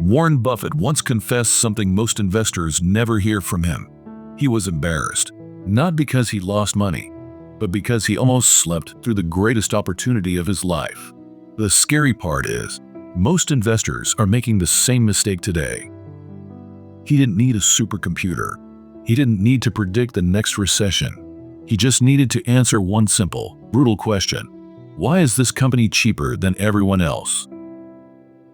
Warren Buffett once confessed something most investors never hear from him. He was embarrassed, not because he lost money, but because he almost slept through the greatest opportunity of his life. The scary part is, most investors are making the same mistake today. He didn't need a supercomputer. He didn't need to predict the next recession. He just needed to answer one simple, brutal question. Why is this company cheaper than everyone else?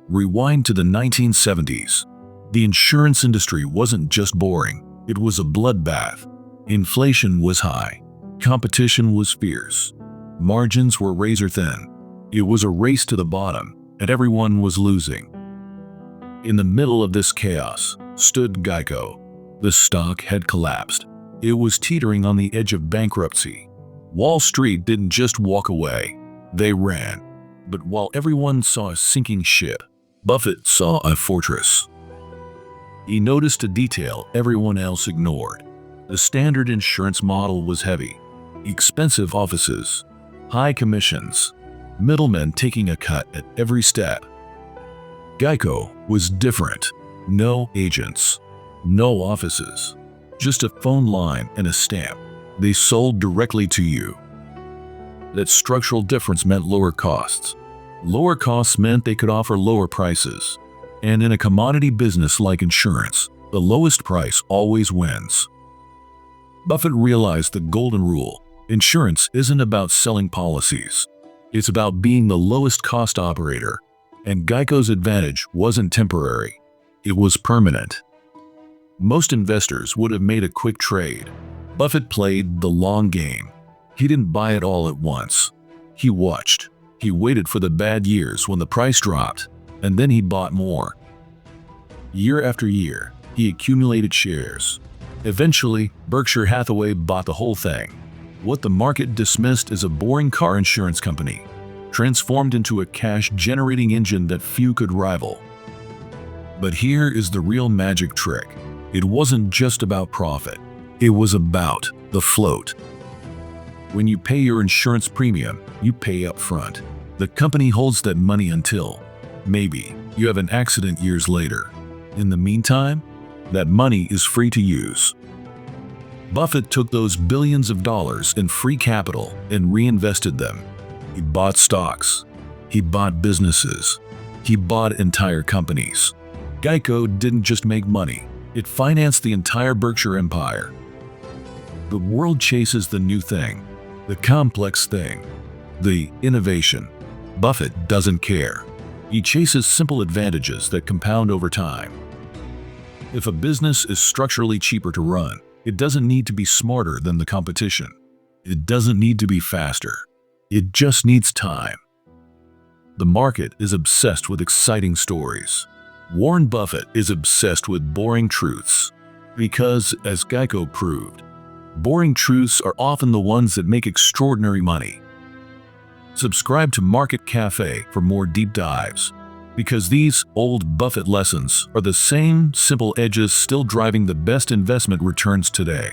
Rewind to the 1970s. The insurance industry wasn't just boring, it was a bloodbath. Inflation was high. Competition was fierce. Margins were razor thin. It was a race to the bottom, and everyone was losing. In the middle of this chaos stood GEICO. The stock had collapsed. It was teetering on the edge of bankruptcy. Wall Street didn't just walk away, they ran. But while everyone saw a sinking ship, Buffett saw a fortress. He noticed a detail everyone else ignored. The standard insurance model was heavy. Expensive offices, high commissions, middlemen taking a cut at every step. GEICO was different. No agents, no offices, just a phone line and a stamp. They sold directly to you. That structural difference meant lower costs. Lower costs meant they could offer lower prices. And in a commodity business like insurance, the lowest price always wins. Buffett realized the golden rule. Insurance isn't about selling policies. It's about being the lowest cost operator. And GEICO's advantage wasn't temporary. It was permanent. Most investors would have made a quick trade. Buffett played the long game. He didn't buy it all at once. He watched. He waited for the bad years when the price dropped, and then he bought more. Year after year, he accumulated shares. Eventually, Berkshire Hathaway bought the whole thing. What the market dismissed as a boring car insurance company transformed into a cash-generating engine that few could rival. But here is the real magic trick. It wasn't just about profit. It was about the float. When you pay your insurance premium, you pay up front. The company holds that money until, maybe, you have an accident years later. In the meantime, that money is free to use. Buffett took those billions of dollars in free capital and reinvested them. He bought stocks. He bought businesses. He bought entire companies. GEICO didn't just make money. It financed the entire Berkshire empire. The world chases the new thing, the complex thing, the innovation. Buffett doesn't care. He chases simple advantages that compound over time. If a business is structurally cheaper to run, it doesn't need to be smarter than the competition. It doesn't need to be faster. It just needs time. The market is obsessed with exciting stories. Warren Buffett is obsessed with boring truths. Because, as GEICO proved, boring truths are often the ones that make extraordinary money. Subscribe to Market Cafe for more deep dives, because these old Buffett lessons are the same simple edges still driving the best investment returns today.